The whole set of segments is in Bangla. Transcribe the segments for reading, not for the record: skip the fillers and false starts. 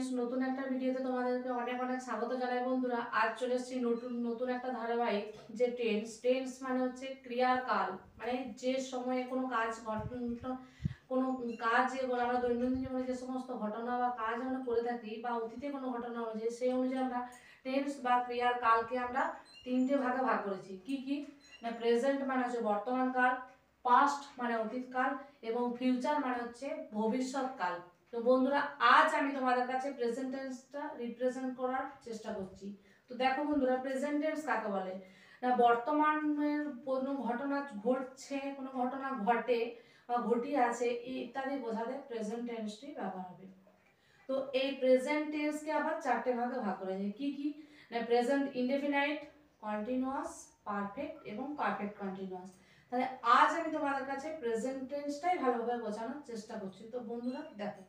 ফ্রেন্ডস, নতুন একটা ভিডিওতে তোমাদেরকে অনেক অনেক স্বাগত জানাই বন্ধুরা। আজ চলে এসেছি নতুন একটা ধারাবাহিক, যে টেন্স মানে হচ্ছে ক্রিয়াকাল, মানে যে সময়ে কোনো কাজ কোনো কাজ আমরা দৈনন্দিন জীবনে যে সমস্ত ঘটনা বা কাজ আমরা করে থাকি বা অতীতে কোনো ঘটনা অনুযায়ী, সেই অনুযায়ী আমরা টেন্স বা ক্রিয়ার কালকে আমরা তিনটে ভাগে ভাগ করেছি। কি কি না, প্রেজেন্ট মানে হচ্ছে বর্তমান কাল, পাস্ট মানে অতীতকাল এবং ফিউচার মানে হচ্ছে ভবিষ্যৎকাল। তো বন্ধুরা, আজ আমি তোমাদের কাছে প্রেজেন্ট টেন্সটা রিপ্রেজেন্ট করার চেষ্টা করছি। তো দেখো বন্ধুরা, প্রেজেন্ট টেন্স কাকে বলে না, বর্তমানের কোনো ঘটনা ঘটছে, কোনো ঘটনা ঘটে বা ঘটিয়ে আছে ইত্যাদি বোঝাতে প্রেজেন্ট টেন্সটি ব্যবহার হবে। তো এই প্রেজেন্ট টেন্সকে আবার চারটে ভাগে ভাগ করা যায়। কি কি না, প্রেজেন্ট ইনডেফিনাইট, কন্টিনিউয়াস, পারফেক্ট এবং পারফেক্ট কন্টিনিউয়াস। তাহলে আজ আমি তোমাদের কাছে প্রেজেন্ট টেন্সটাই ভালোভাবে বোঝানোর চেষ্টা করছি। তো বন্ধুরা দেখো,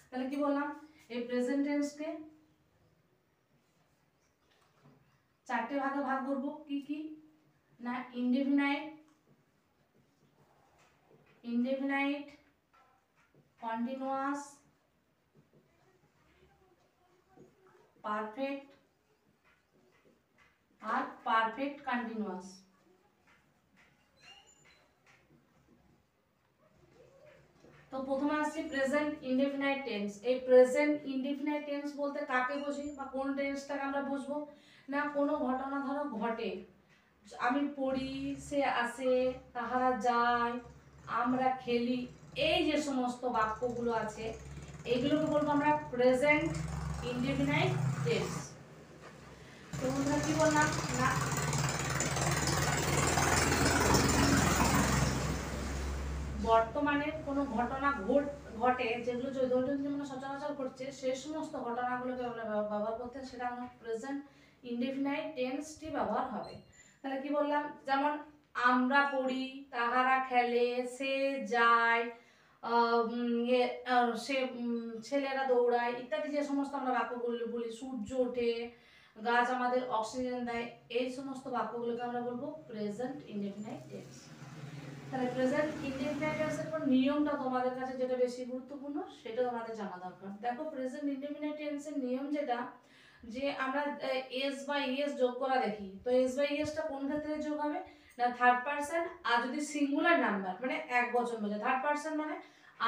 তাহলে কি বললাম, এই প্রেজেন্ট টেন্সকে চারটে ভাগে ভাগ করব। কি কি না, ইনডেফিনাইট, কন্টিনিউয়াস, পারফেক্ট আর পারফেক্ট কন্টিনিউয়াস। তো প্রথমে আসছি প্রেজেন্ট ইনডেফিনাইট টেন্স। এই প্রেজেন্ট ইনডেফিনাইট টেন্স বলতে কাকে বুঝি বা কোন টেন্সটাকে আমরা বুঝবো না, কোনো ঘটনা ধরো ঘটে, আমি পড়ি, সে আসে, তাহারা যায়, আমরা খেলি, এই যে সমস্ত বাক্যগুলো আছে এইগুলোকে বলবো আমরা প্রেজেন্ট ইনডেফিনাইট টেন্স। তো বন্ধুরা কি বললাম না, বর্তমানে কোনো ঘটনা ঘটে যেগুলো দৈনন্দিন জীবনে সচরাচর ঘটছে, সেই সমস্ত ঘটনাগুলোকে আমরা ব্যবহার করতে, সেটা আমরা প্রেজেন্ট ইনডেফিনাইট টেন্সটি ব্যবহার হবে। তাহলে কি বললাম, যেমন আমরা পড়ি, তাহারা খেলে, সে যায়, সে ছেলেরা দৌড়ায় ইত্যাদি যে সমস্ত আমরা বাক্যগুলো বলি, সূর্য ওঠে, গাছ আমাদের অক্সিজেন দেয়, এই সমস্ত বাক্যগুলোকে আমরা বলবো প্রেজেন্ট ইনডেফিনাইট টেন্স। তাহলে প্রেজেন্ট ইনডেফিনাইট টেন্সের পর নিয়মটা তোমাদের কাছে যেটা বেশি গুরুত্বপূর্ণ সেটা তোমাদের জানা দরকার। দেখো, প্রেজেন্ট ইনডেফিনাইট টেন্সের নিয়ম যেটা, যে আমরা এস বা ইএস যোগ করা দেখি। তো এস বা ইএসটা কোন ক্ষেত্রে যোগ হবে না, থার্ড পারসন, আর যদি সিঙ্গুলার নাম্বার মানে এক বচন বোঝায়। থার্ড পারসন মানে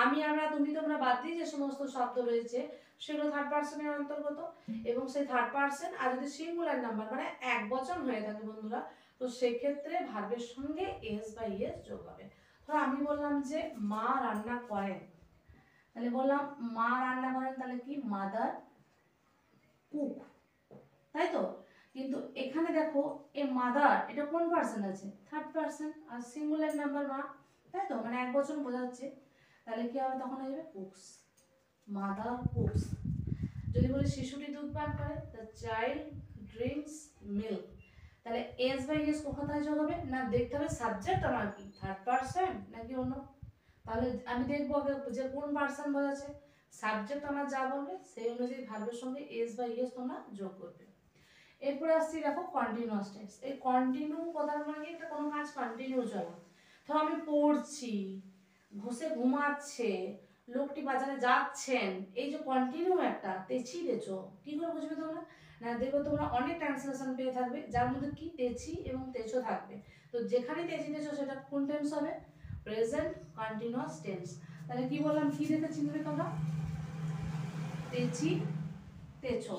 আমি, আমরা, তুমি, তোমরা বাদ দিয়ে যে সমস্ত শব্দ রয়েছে সেগুলো থার্ড পারসনের অন্তর্গত। এবং সেই থার্ড পারসন আর যদি সিঙ্গুলার নাম্বার মানে এক বচন হয়ে থাকে বন্ধুরা, তো সেক্ষেত্রে ভার্বের সঙ্গে এস বা ইএস যোগ হবে। ধরো আমি বললাম যে মা রান্না করেন, তাহলে বললাম মা রান্না করেন, তাহলে কি মাদার কুক, তাই তো। কিন্তু এখানে দেখো এ মাদার, এটা কোন পার্সন আছে, থার্ড পার্সন, আর সিঙ্গুলার নাম্বার মা, তাই তো, মানে এক বচন বোঝাচ্ছে। তাহলে কি হবে, তখন হয়ে যাবে কুকস, মাদার কুকস। যদি বলি শিশুটি দুধ পান করে, দ্য চাইল্ড ড্রিঙ্কস মিল্ক, তাহলে এস বাই এস কোথায় যোগ হবে না, দেখতে হবে সাবজেক্ট আমার কি থার্ড পারসন নাকি অন্য। তাহলে আমি দেখবো আগে যে কোন পারসন বোঝাচ্ছে, সাবজেক্ট আমার যা বলবে সেই অনুযায়ী ভার্বের সঙ্গে এস বাই এস তোমরা যোগ করবে। এরপরে আসছি দেখো কন্টিনিউয়াস টেন্স। এই কন্টিনিউ কথার মানে কি, এটা কোনো কাজ কন্টিনিউ চলা। ধরো আমি পড়ছি, ঘুষে ঘুমাচ্ছে, লোকটি বাজারে যাচ্ছেন, এই যে কন্টিনিউ একটা তেছি তেছো, কি করে বুঝবে তোমরা না, দেখো তোমরা অনেক ট্রান্সলেশন পেয়ে থাকবে যার মধ্যে কি তেছি এবং তেছো থাকবে। তো যেখানে তেছি তেছো সেটা কোন টেন্স হবে, প্রেজেন্ট কন্টিনিউয়াস টেন্স। তাহলে কি বললাম, কি দেখে চিনবে তোমরা, তেছি তেছো।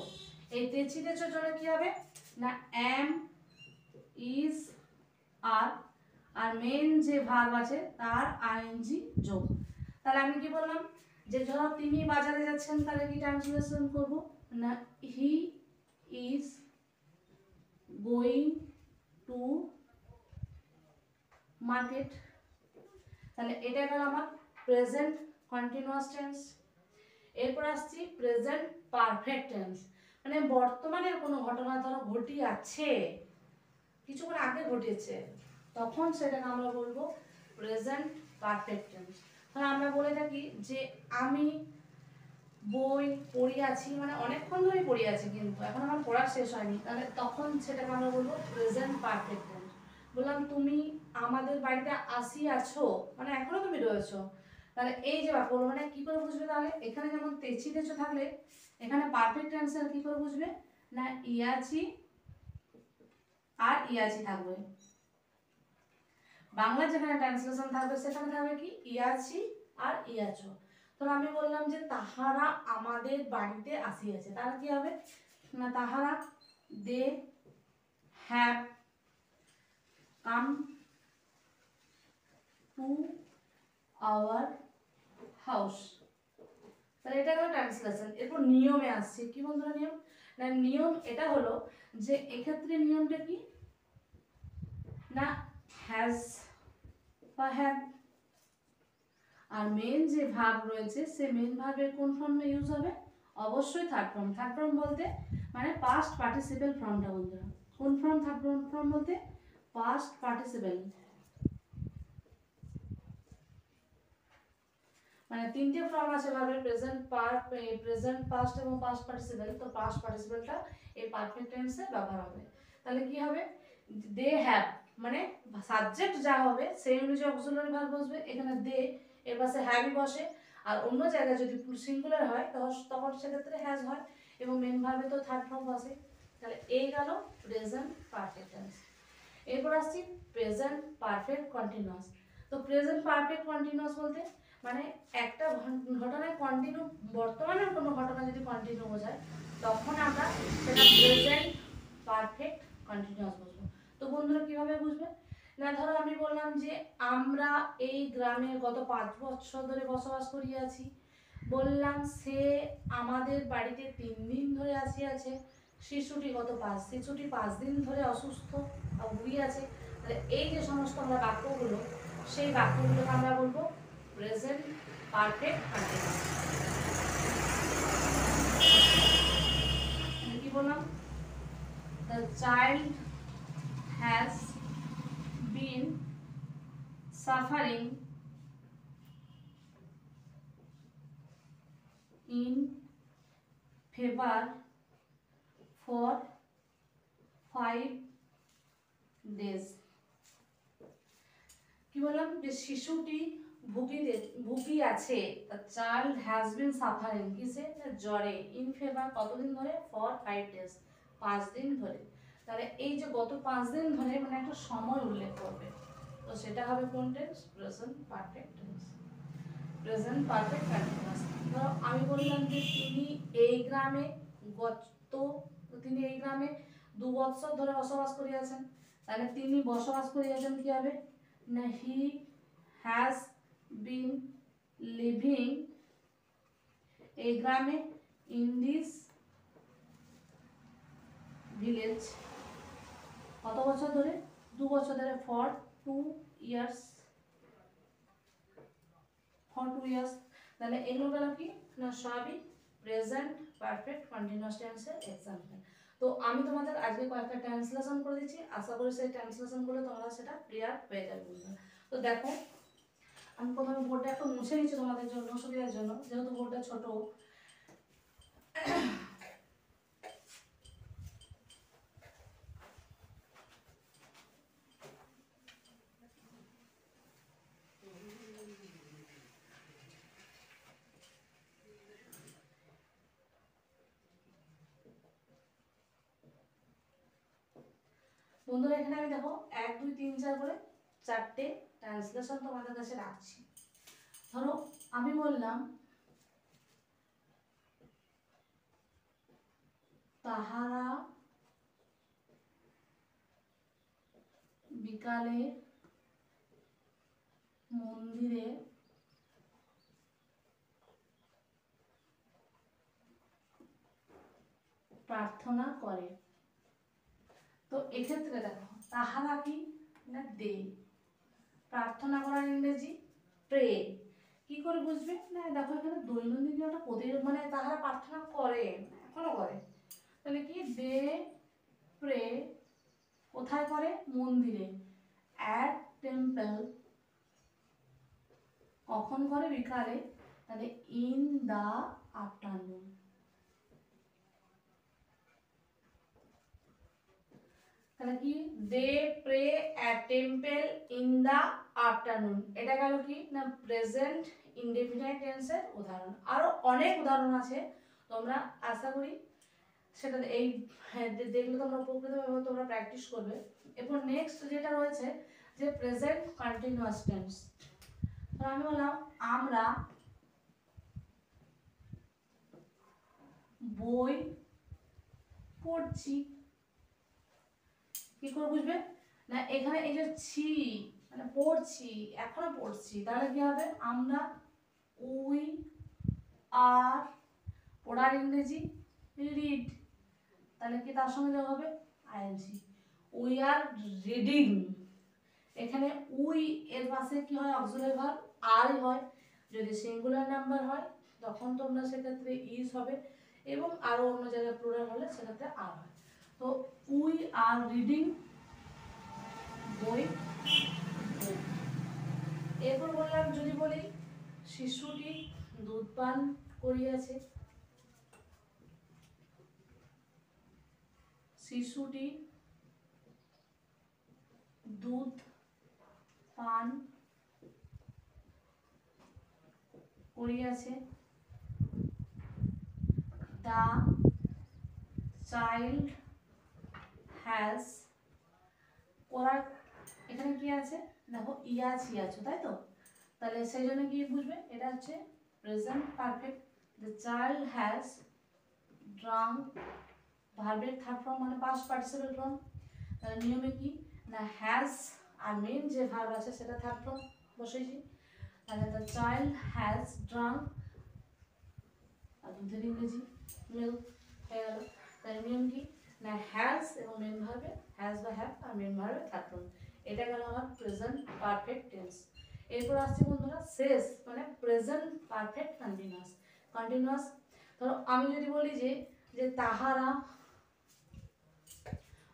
এই তেছি তেছোর জন্য কি হবে না, এম, ইজ, আর, আর মেন যে ভার্ব আছে তার আইএনজি যোগ। তাহলে আমি কি বললাম, যে ধরো তিনি বাজারে যাচ্ছেন, তাহলে কি ট্রান্সলেশন করব না, he is going to market. তাহলে এটা গেল আমার প্রেজেন্ট কন্টিনিউয়াস টেন্স। এরপর আসছি প্রেজেন্ট পারফেক্ট টেন্স, মানে বর্তমানের কোনো ঘটনা ধরো ঘটিয়াছে, কিছুক্ষণ আগে ঘটেছে, তখন সেটাকে আমরা বলবো প্রেজেন্ট পারফেক্ট টেন্স। ধরো আমরা বলে থাকি যে আমি বই পড়িয়াছি, মানে অনেকক্ষণ ধরে পড়িয়াছি কিন্তু এখন আমার পড়া শেষ হয়নি, তাহলে তখন সেটাকে আমরা বলবো প্রেজেন্ট পারফেক্ট টেন্স। বললাম তুমি আমাদের বাড়িতে আসিয়াছো, মানে এখনো তুমি রয়েছো, তাহলে এই যে বাক্যগুলো মানে কি করে বুঝবে, তাহলে এখানে যেমন তেছি তেছো থাকলে এখানে পারফেক্ট টেন্সের কি করে বুঝবে না ইয়াছি আর ইয়াছি থাকবে। বাংলা যেখানে ট্রান্সলেশন থাকবে সেখানে থাকবে কি ইয়াছি আর ইয়াছো। তো আমি বললাম যে তাহারা আমাদের বাড়িতে আসিয়াছে, তাহলে কি হবে না তাহারা they have come to our house. তাহলে এটা গেল ট্রান্সলেশন। এরপর নিয়মে আসছে, কি বন্ধুরা নিয়ম না নিয়ম এটা হলো যে এক্ষেত্রে নিয়মটা কি না হ্যাজ বা হ্যাভ, আর মেন যে ভার্ব রয়েছে সে মেন ভার্বের কোন ফর্মে ইউজ হবে, অবশ্যই থার্ড ফর্ম। থার্ড ফর্ম বলতে মানে পাস্ট পার্টিসিপেল ফর্মটা বন্ধুরা। কোন ফর্ম থার্ড ফর্ম বলতে পাস্ট পার্টিসিপেল, মানে তিনটে ফর্ম আছে ভার্বের, প্রেজেন্ট পাস্ট এবং পাস্ট পার্টিসিপেল। তো পাস্ট পার্টিসিপেলটা এই পারফেক্ট টেন্সে ব্যবহার হবে। তাহলে কি হবে দে হ্যাভ মানে সাবজেক্ট যা হবে সেই অনুযায়ী অক্সিলারি ভার্ব বসবে। এখানে দে এর পাশে হ্যাভই বসে, আর অন্য জায়গায় যদি সিঙ্গুলার হয় তখন সেক্ষেত্রে হ্যাজ হয়, এবং মেন ভার্বে তো থার্ড ফর্ম বসে। তাহলে এই গেল প্রেজেন্ট পারফেক্ট টেন্স। এরপর আসছি প্রেজেন্ট পারফেক্ট কন্টিনিউয়াস। তো প্রেজেন্ট পারফেক্ট কন্টিনিউয়াস বলতে মানে একটা ঘটনায় কন্টিনিউ, বর্তমানের কোনো ঘটনা যদি কন্টিনিউ বোঝায় তখন আমরা সেটা প্রেজেন্ট পারফেক্ট কন্টিনিউয়াস বুঝবো। তো বন্ধুরা কিভাবে বুঝবে না ধরো আমি বললাম যে আমরা এই গ্রামে গত 5 বছর ধরে বসবাস করিয়াছি, বললাম সে আমাদের বাড়িতে 3 দিন ধরে আসিয়াছে, শিশুটি 5 দিন ধরে অসুস্থ ভুগিয়াছে। তাহলে এই যে সমস্ত আমরা বাক্যগুলো সেই বাক্যগুলোকে আমরা বলবো প্রেজেন্ট পারফেক্ট কন্টিনিউয়াস। কি বললাম the child has been suffering in fever for 5 days। কি বললাম যে শিশুটি ভুগিয়াছে, the child has been suffering কিসে জ্বরে, in fever কতদিন ধরে for 5 days 5 দিন ধরে। তাহলে এই যে গত 5 দিন ধরে মানে একটা সময় উল্লেখ করবে, তো সেটা হবে কোন tense present perfect tense. Present perfect continuous. ধরো আমি বললাম যে তিনি এই গ্রামে 2 বছর ধরে বসবাস করিয়াছেন, তাহলে তিনি বসবাস করিয়াছেন কি হবে না হি হ্যাজ বিন লিভিং এই গ্রামে ইন দিস ভিলেজ কত বছর ধরে 2 বছর ধরে ফর 2 ইয়ার্স। তাহলে এগুলো গেল কি না সবই প্রেজেন্ট পারফেক্ট কন্টিনিউয়াস টেন্সের এক্সাম্পল। তো আমি তোমাদের আজকে কয়েকটা ট্রান্সলেশন করে দিচ্ছি, আশা করি সেই ট্রান্সলেশনগুলো তোমরা সেটা ক্লিয়ার হয়ে যাবে। তো দেখো আমি প্রথমে বোর্ডটা একটু মুছে নিচ্ছি তোমাদের জন্য সুবিধার জন্য, যেহেতু বোর্ডটা ছোট। বন্ধুরা এখানে আমি দেখো 1 2 3 4 করে 4টে ট্রান্সলেশন তোমাদের কাছে রাখছি। ধরো আমি বললাম তাহারা বিকালে মন্দিরে প্রার্থনা করে। তো এক্ষেত্রে দেখো তাহারা কি না দে, প্রার্থনা করার ইংরেজি প্রে। কি করে বুঝবে না দেখো এখানে দৈনন্দিন একটা মানে তাহারা প্রার্থনা করে এখনো করে, তাহলে কি দে প্রে কোথায় করে মন্দিরে, অ্যাট টেম্পল কখন করে বিকালে, তাহলে ইন দা আফটারনুন। তাহলে কি they pray at temple in the afternoon, এটা গেল কি না প্রেজেন্ট ইনডেফিনাইট টেন্সের উদাহরণ। আরও অনেক উদাহরণ আছে, তোমরা আশা করি সেটা এই দেখলে তোমরা উপকৃত হবে, তোমরা প্র্যাকটিস করবে। এরপর নেক্সট যেটা রয়েছে যে প্রেজেন্ট কন্টিনিউয়াস টেন্স। তো আমি বললাম আমরা বই পড়ছি, কি করে বুঝবে না, এখানে এই যে ছি মানে পড়ছি, এখনো পড়ছি, তাহলে কি হবে আমরা উই আর, পড়ার ইংরেজি রিড, তাহলে কি তার সঙ্গে যোগ হবে আইএনজি, উই আর রিডিং। এখানে উই এর পাশে কি হয় অক্সিলারি ভার্ব আর হয়, যদি সিঙ্গুলার নাম্বার হয় তখন তোমরা সেক্ষেত্রে ইজ হবে, এবং আরও অন্য জায়গায় প্লুরাল হলে সেক্ষেত্রে আর হয়। তো উই আর রিডিং বই। এরপর বললাম যদি বলি শিশুটি দুধ পান করিয়াছে, শিশুটি দুধ পান করিয়াছে, দ্য চাইল্ড হ্যাজ, করার এখানে কি আছে দেখো ইয়াছি আছে, তাই তো, তাহলে সেই জন্য কি বুঝবে এটা হচ্ছে present perfect. The child has drunk, ভার্বের থার্ড ফর্ম মানে পাস্ট পার্টিসিপেল ফর্ম, তাহলে নিয়মে কি না হ্যাজ আর মেন যে ভার্ব আছে সেটা থার্ড ফর্ম বসেছি, তাহলে দ্য চাইল্ড হ্যাজ ড্রাঙ্ক, আর দুধের ইংরেজি মিল্ক হয়ে গেল। তাহলে নিয়ম কি না হ্যাজ এবং মেন ভার্বে হ্যাজ বা হ্যাভ আর মেন ভার্বে থার্ড ফর্ম, এটা গেল আমার প্রেজেন্ট পারফেক্ট টেন্স। এরপর আসছে বন্ধুরা শেষ মানে প্রেজেন্ট পারফেক্ট কন্টিনিউয়াস। কন্টিনিউয়াস ধরো আমি যদি বলি যে যে তাহারা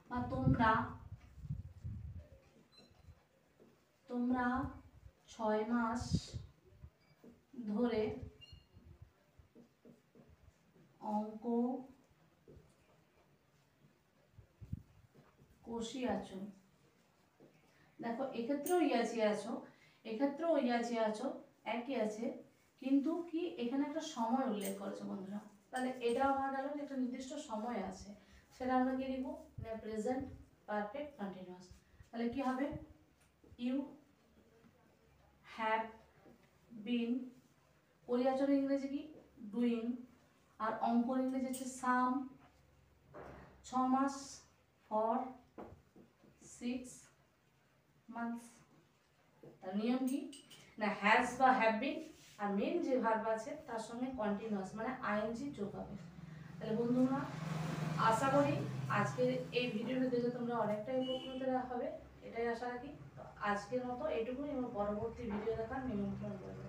বা তোমরা, তোমরা 6 মাস ধরে অঙ্ক কষিয়াছো, দেখো এক্ষেত্রেও ইয়াছি আছো, এক্ষেত্রেও ইয়াছি আছো, একই আছে, কিন্তু কি এখানে একটা সময় উল্লেখ করেছে বন্ধুরা, তাহলে এটাও আমার গেল যে একটা নির্দিষ্ট সময় আছে, সেটা আমরা কি লিখবো না প্রেজেন্ট পারফেক্ট কন্টিনিউয়াস। তাহলে কি হবে ইউ হ্যাভ বিন, করিয়াছোর ইংরেজি কি ডুইং, আর অঙ্কর ইংরেজি হচ্ছে সাম, 6 মাস ফর 6 মান্থস। তার নিয়ম কি না হ্যাজ বা হ্যাভ বিন আর মেন যে ভার্ব আছে তার সঙ্গে কন্টিনিউয়াস মানে আইএনজি যোগ হবে। তাহলে বন্ধুরা আশা করি আজকের এই ভিডিওটা দেখে তোমরা অনেকটাই উপকৃত হবে, এটাই আশা রাখি। তো আজকের মতো এটুকুই, এবং পরবর্তী ভিডিও দেখার নিমন্ত্রণ করবো।